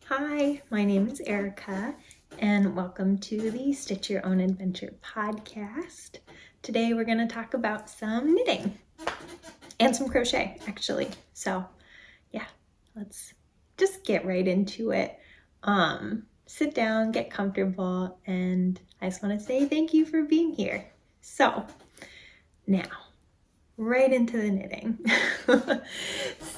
Hi, my name is Erica, and welcome to the Stitch Your Own Adventure podcast. Today we're going to talk about some knitting and some crochet, actually. So, yeah, let's just get right into it. Sit down, get comfortable, and I just want to say thank you for being here. So, now, right into the knitting.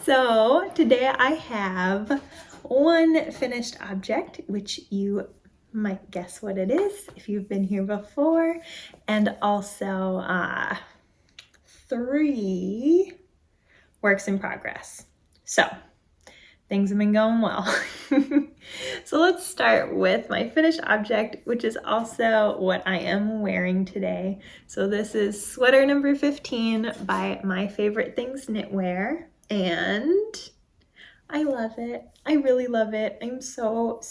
So, today I have one finished object, which you might guess what it is if you've been here before, and also 3 works in progress. So things have been going well. So let's start with my finished object, which is also what I am wearing today. So this is sweater number 15 by My Favorite Things Knitwear, and I love it. I really love it. I'm so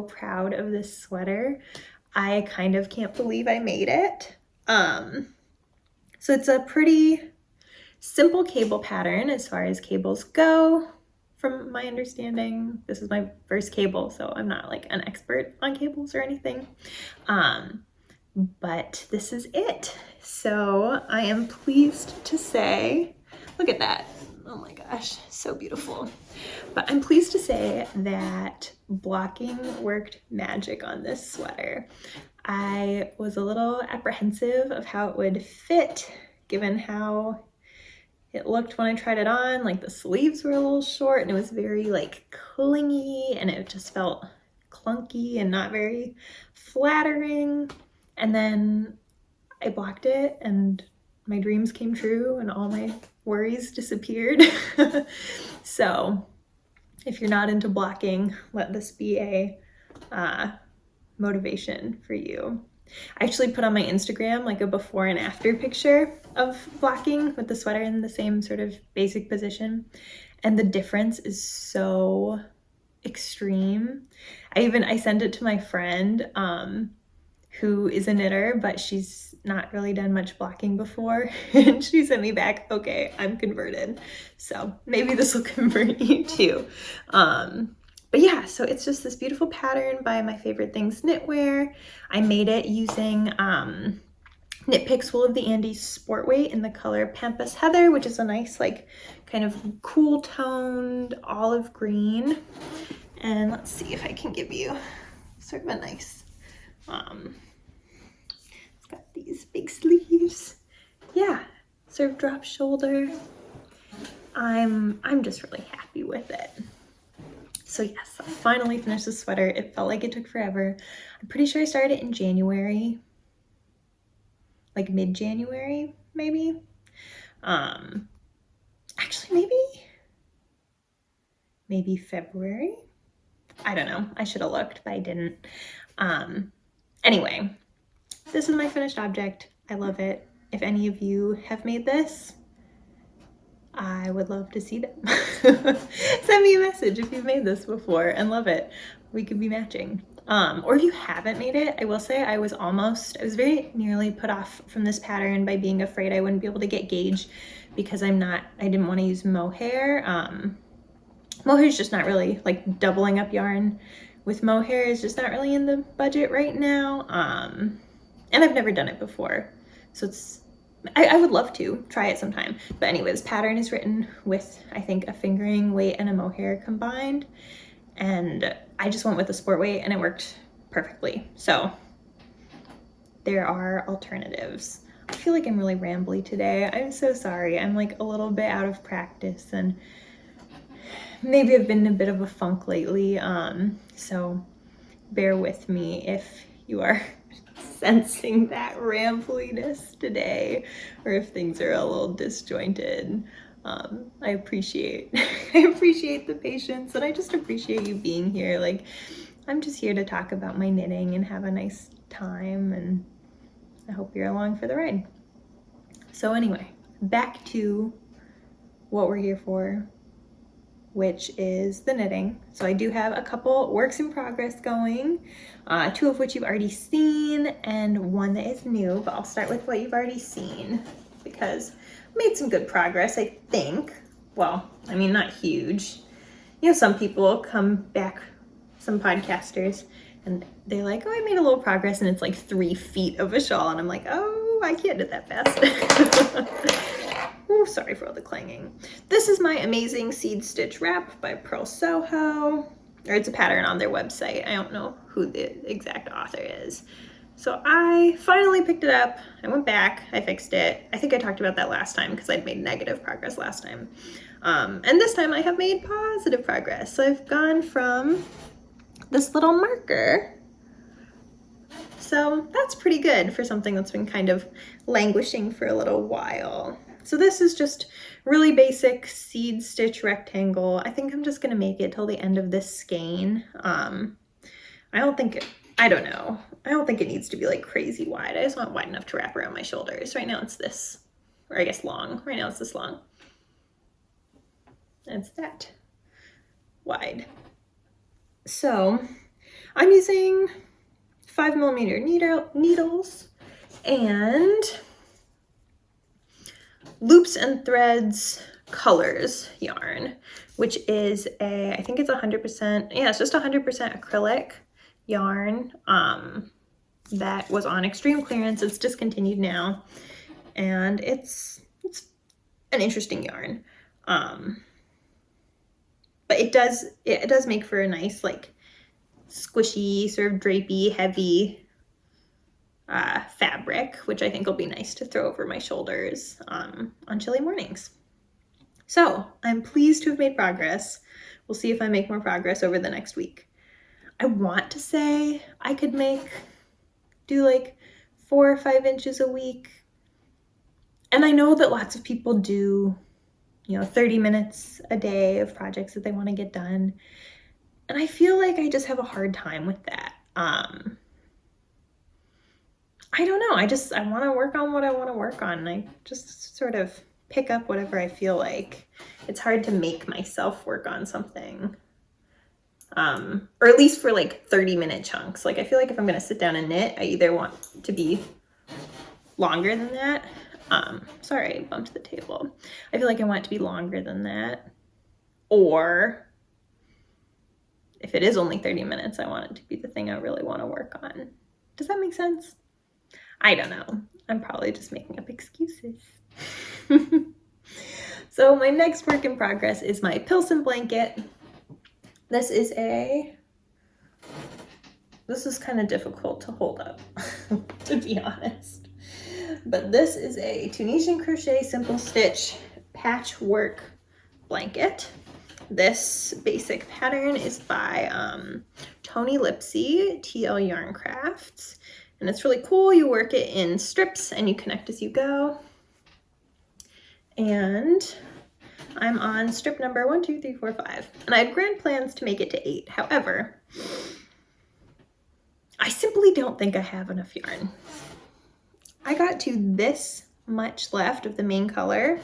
proud of this sweater. I kind of can't believe I made it. So it's a pretty simple cable pattern as far as cables go. From my understanding, this is my first cable, so I'm not like an expert on cables or anything. But this is it. So I am pleased to say, look at that. Oh my gosh, so beautiful. But I'm pleased to say that blocking worked magic on this sweater. I was a little apprehensive of how it would fit, given how it looked when I tried it on. Like the sleeves were a little short and it was very like clingy and it just felt clunky and not very flattering. And then I blocked it and my dreams came true and all my worries disappeared. So if you're not into blocking, let this be a motivation for you. I actually put on my Instagram like a before and after picture of blocking with the sweater in the same sort of basic position, and the difference is so extreme. I sent it to my friend who is a knitter, but she's not really done much blocking before, and she sent me back, okay, I'm converted. So maybe this will convert you too. But yeah, so it's just this beautiful pattern by My Favorite Things Knitwear. I made it using Knit Picks Wool of the Andes Sport Weight in the color Pampas Heather, which is a nice like kind of cool toned olive green. And let's see if I can give you sort of a nice, it's got these big sleeves. Yeah, sort of drop shoulder. I'm just really happy with it. So yes, I finally finished the sweater. It felt like it took forever. I'm pretty sure I started it in January, like mid-January, maybe. Actually, maybe February. I don't know. I should have looked, but I didn't. Anyway, this is my finished object. I love it. If any of you have made this, I would love to see them. Send me a message if you've made this before and love it. We could be matching. Or if you haven't made it, I will say I was very nearly put off from this pattern by being afraid I wouldn't be able to get gauge because I didn't want to use mohair. Mohair is just not really, like doubling up yarn with mohair is just not really in the budget right now. And I've never done it before. So I would love to try it sometime. But anyway, this pattern is written with, I think, a fingering weight and a mohair combined. And I just went with the sport weight and it worked perfectly. So there are alternatives. I feel like I'm really rambly today. I'm so sorry. I'm like a little bit out of practice and maybe I've been in a bit of a funk lately. So bear with me if you are sensing that rambliness today, or if things are a little disjointed. I appreciate the patience, and I just appreciate you being here. Like, I'm just here to talk about my knitting and have a nice time, and I hope you're along for the ride. So anyway, back to what we're here for, which is the knitting. So I do have a couple works in progress going, 2 of which you've already seen and 1 that is new, but I'll start with what you've already seen because I made some good progress, I think. Well, I mean, not huge. You know, some people come back some podcasters, and they're like, oh, I made a little progress, and it's like 3 feet of a shawl, and I'm like, oh, I can't do that fast. Oh, sorry for all the clanging. This is my amazing seed stitch wrap by Pearl Soho, or it's a pattern on their website. I don't know who the exact author is. So I finally picked it up. I went back, I fixed it. I think I talked about that last time because I'd made negative progress last time. And this time I have made positive progress. So I've gone from this little marker. So that's pretty good for something that's been kind of languishing for a little while. So this is just really basic seed stitch rectangle. I think I'm just gonna make it till the end of this skein. I don't know. I don't think it needs to be like crazy wide. I just want wide enough to wrap around my shoulders. Right now it's this, or I guess long. Right now it's this long. It's that wide. So I'm using 5mm needles and Loops and Threads Colors yarn, which is I think it's 100%, yeah, it's just 100% acrylic yarn that was on extreme clearance. It's discontinued now, and it's an interesting yarn, but it does make for a nice like squishy, sort of drapey, heavy fabric, which I think will be nice to throw over my shoulders on chilly mornings. So I'm pleased to have made progress. We'll see if I make more progress over the next week. I want to say I could do like 4 or 5 inches a week. And I know that lots of people do, 30 minutes a day of projects that they want to get done. And I feel like I just have a hard time with that. I don't know. I want to work on what I want to work on. And I just sort of pick up whatever I feel like. It's hard to make myself work on something. Or at least for like 30-minute chunks. Like I feel like if I'm going to sit down and knit, I either want to be longer than that. Sorry, I bumped the table. I feel like I want it to be longer than that. Or if it is only 30 minutes, I want it to be the thing I really want to work on. Does that make sense? I don't know. I'm probably just making up excuses. So my next work in progress is my Pilson blanket. This is kind of difficult to hold up, to be honest. But this is a Tunisian crochet simple stitch patchwork blanket. This basic pattern is by Toni Lipsey, TL Yarn Crafts. And it's really cool. You work it in strips and you connect as you go. And I'm on strip number 1, 2, 3, 4, 5. And I had grand plans to make it to 8. However, I simply don't think I have enough yarn. I got to this much left of the main color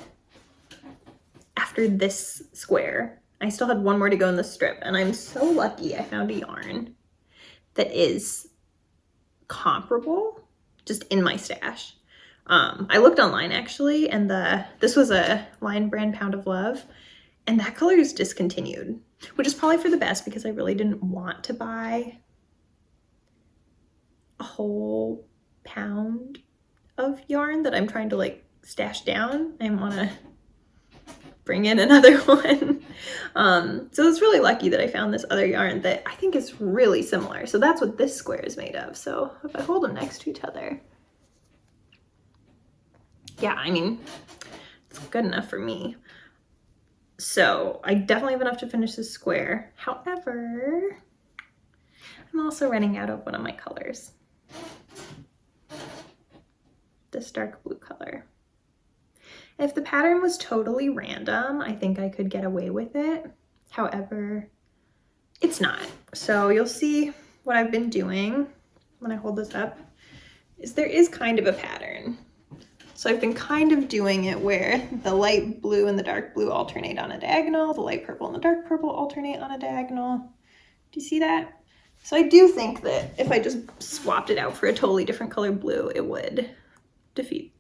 after this square. I still had 1 more to go in the strip, and I'm so lucky I found a yarn that is comparable just in my stash. I looked online actually, and this was a line brand Pound of Love, and that color is discontinued, which is probably for the best because I really didn't want to buy a whole pound of yarn that I'm trying to like stash down. I want to bring in another one. So it's really lucky that I found this other yarn that I think is really similar. So that's what this square is made of. So if I hold them next to each other, yeah, I mean, it's good enough for me. So I definitely have enough to finish this square. However, I'm also running out of one of my colors. This dark blue color. If the pattern was totally random, I think I could get away with it. However, it's not. So you'll see what I've been doing when I hold this up is there is kind of a pattern. So I've been kind of doing it where the light blue and the dark blue alternate on a diagonal, the light purple and the dark purple alternate on a diagonal. Do you see that? So I do think that if I just swapped it out for a totally different color blue, it would defeat,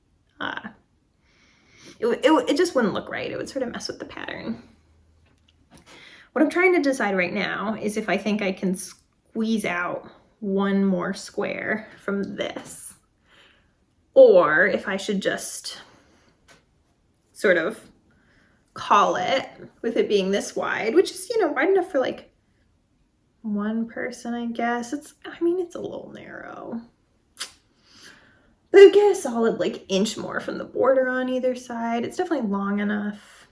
it just wouldn't look right. It would sort of mess with the pattern. What I'm trying to decide right now is if I think I can squeeze out one more square from this, or if I should just sort of call it with it being this wide, which is, you know, wide enough for like one person, I guess. I mean, it's a little narrow. But I get a solid like inch more from the border on either side. It's definitely long enough.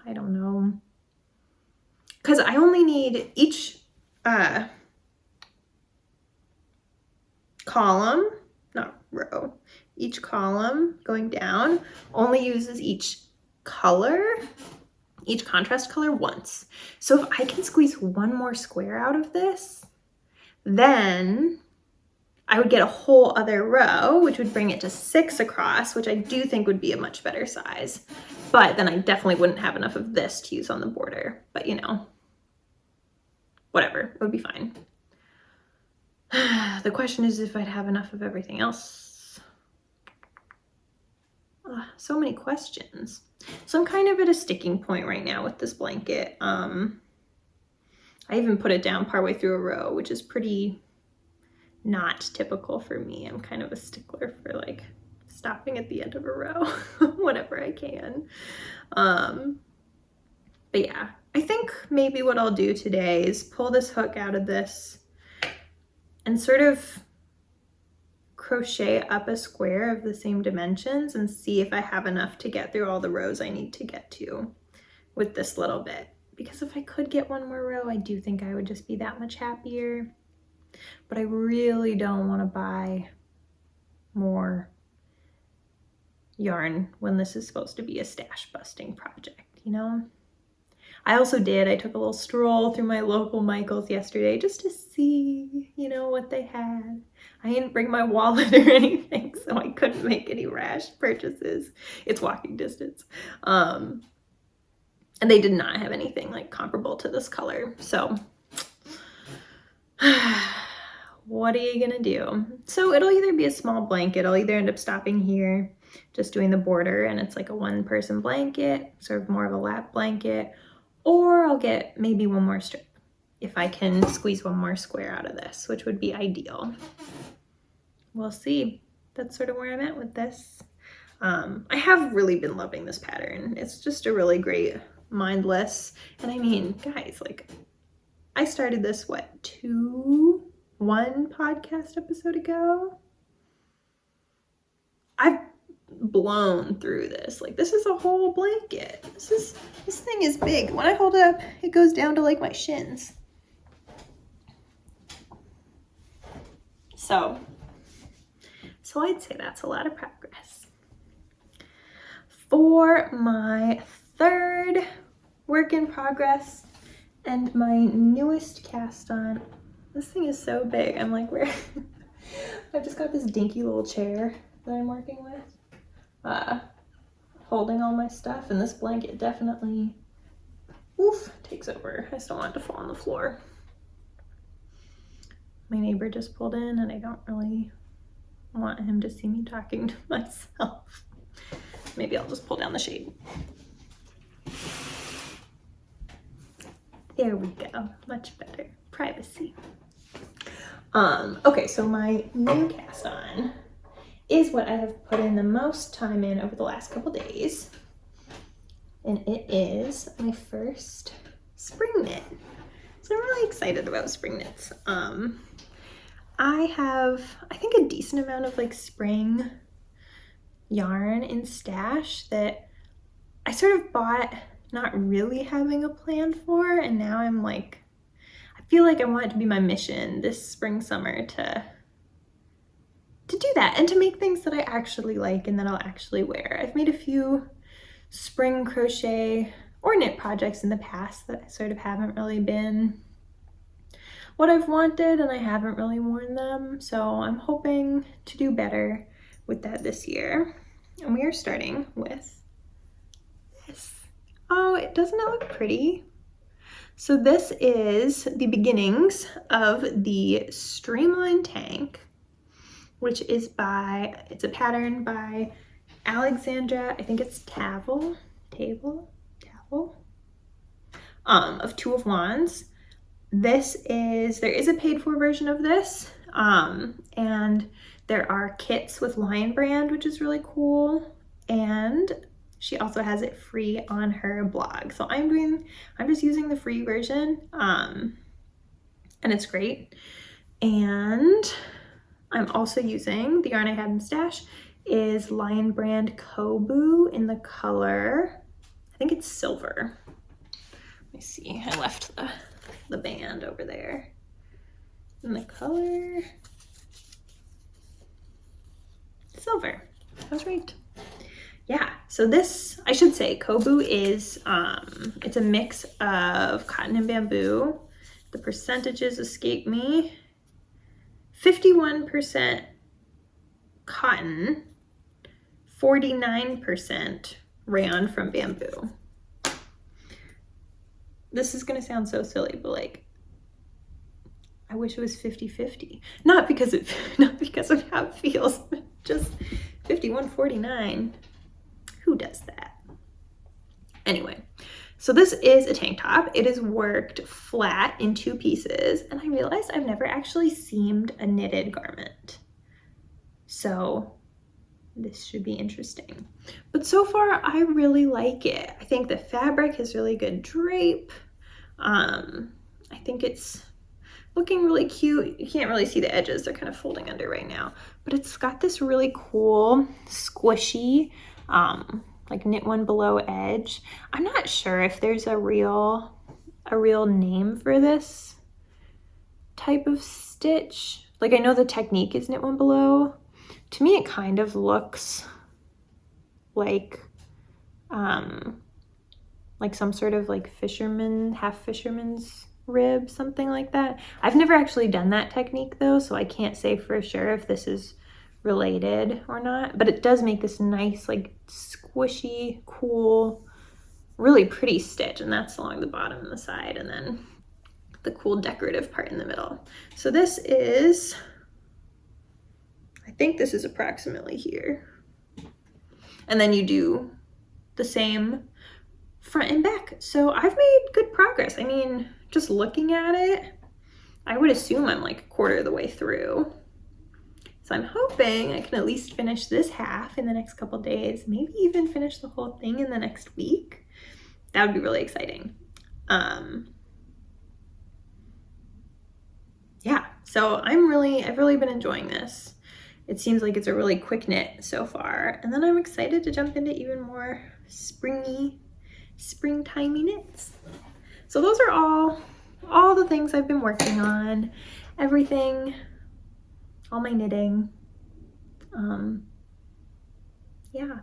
I don't know. Because I only need each column, not row, each column going down only uses each color, each contrast color once. So if I can squeeze one more square out of this, then I would get a whole other row, which would bring it to 6 across, which I do think would be a much better size. But then I definitely wouldn't have enough of this to use on the border. But you know, whatever, it would be fine. The question is if I'd have enough of everything else. So many questions. So I'm kind of at a sticking point right now with this blanket. I even put it down partway through a row, which is pretty not typical for me. I'm kind of a stickler for like stopping at the end of a row whenever I can. But yeah, I think maybe what I'll do today is pull this hook out of this and sort of crochet up a square of the same dimensions and see if I have enough to get through all the rows I need to get to with this little bit. Because if I could get one more row, I do think I would just be that much happier. But I really don't want to buy more yarn when this is supposed to be a stash busting project, you know? I took a little stroll through my local Michael's yesterday just to see, you know, what they had. I didn't bring my wallet or anything, so I couldn't make any rash purchases. It's walking distance. And they did not have anything like comparable to this color. So what are you gonna do? So it'll either be a small blanket. I'll either end up stopping here, just doing the border, and it's like a one-person blanket, sort of more of a lap blanket, or I'll get maybe one more strip if I can squeeze one more square out of this, which would be ideal. We'll see. That's sort of where I'm at with this. I have really been loving this pattern. It's just a really great mindless, and I mean, guys, like I started this, what, one podcast episode ago? I've blown through this. Like, this is a whole blanket. This thing is big. When I hold it up, it goes down to like my shins. So I'd say that's a lot of progress. For my third work in progress and my newest cast on, this thing is so big. I'm like, where? I've just got this dinky little chair that I'm working with, holding all my stuff, and this blanket definitely, takes over. I just don't want it to fall on the floor. My neighbor just pulled in, and I don't really want him to see me talking to myself. Maybe I'll just pull down the shade. There we go, much better. Privacy. Okay, so my new cast on is what I have put in the most time in over the last couple days. And it is my first spring knit. So I'm really excited about spring knits. I have, I think, a decent amount of like spring yarn in stash that I sort of bought not really having a plan for, and now I'm like, I feel like I want it to be my mission this spring, summer to do that and to make things that I actually like and that I'll actually wear. I've made a few spring crochet or knit projects in the past that sort of haven't really been what I've wanted, and I haven't really worn them. So I'm hoping to do better with that this year. And we are starting with this. Oh, doesn't it look pretty? So this is the beginnings of the Streamline tank, which is it's a pattern by Alexandra, I think it's Tavel, of Two of Wands. There is a paid for version of this, and there are kits with Lion Brand, which is really cool, and she also has it free on her blog. So I'm just using the free version, and it's great. And I'm also using the yarn I had in stash is Lion Brand Kobu in the color, I think it's silver. Let me see, I left the band over there. In the color silver. I was right. Yeah, so this, I should say, Kobu is, it's a mix of cotton and bamboo. The percentages escape me. 51% cotton, 49% rayon from bamboo. This is gonna sound so silly, but like, I wish it was 50-50. Not because of how it feels, but just 51-49. Who does that? Anyway, so this is a tank top. It is worked flat in 2 pieces, and I realized I've never actually seamed a knitted garment. So this should be interesting. But so far, I really like it. I think the fabric has really good drape. I think it's looking really cute. You can't really see the edges. They're kind of folding under right now, but it's got this really cool, squishy, like knit one below edge. I'm not sure if there's a real name for this type of stitch. Like, I know the technique is knit one below. To me, it kind of looks like some sort of like half fisherman's rib, something like that. I've never actually done that technique though, so I can't say for sure if this is related or not, but it does make this nice, like squishy, cool, really pretty stitch, and that's along the bottom and the side, and then the cool decorative part in the middle. So this is, I think this is approximately here. And then you do the same front and back. So I've made good progress. I mean, just looking at it, I would assume I'm like a quarter of the way through. So I'm hoping I can at least finish this half in the next couple days, maybe even finish the whole thing in the next week. That would be really exciting. Yeah, so I've really been enjoying this. It seems like it's a really quick knit so far. And then I'm excited to jump into even more springy, springtimey knits. So those are all the things I've been working on, everything, all my knitting. Yeah.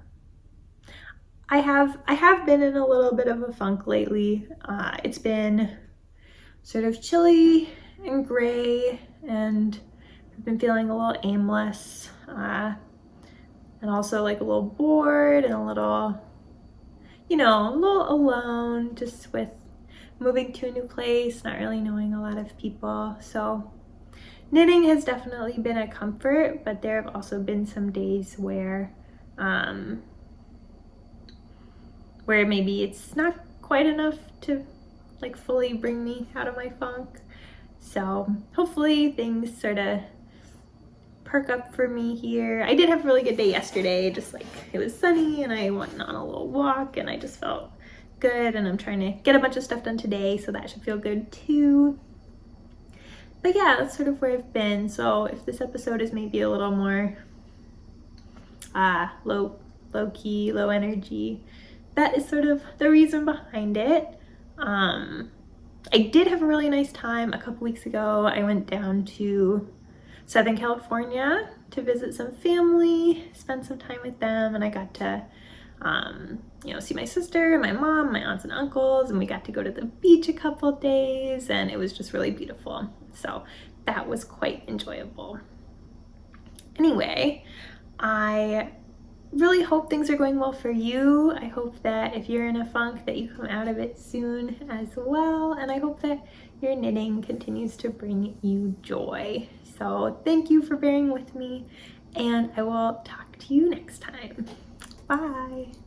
I have been in a little bit of a funk lately. It's been sort of chilly and gray, and I've been feeling a little aimless, and also like a little bored and a little, a little alone, just with moving to a new place, not really knowing a lot of people. So knitting has definitely been a comfort, but there have also been some days where maybe it's not quite enough to like fully bring me out of my funk. So hopefully things sort of perk up for me here. I did have a really good day yesterday, just like it was sunny and I went on a little walk and I just felt good, and I'm trying to get a bunch of stuff done today, so that should feel good too. But yeah, that's sort of where I've been. So if this episode is maybe a little more low key, low energy, that is sort of the reason behind it. I did have a really nice time a couple weeks ago. I went down to Southern California to visit some family, spend some time with them, and I got to see my sister, my mom, my aunts and uncles, and we got to go to the beach a couple days, and it was just really beautiful. So that was quite enjoyable. Anyway, I really hope things are going well for you. I hope that if you're in a funk that you come out of it soon as well, and I hope that your knitting continues to bring you joy. So thank you for bearing with me, and I will talk to you next time. Bye.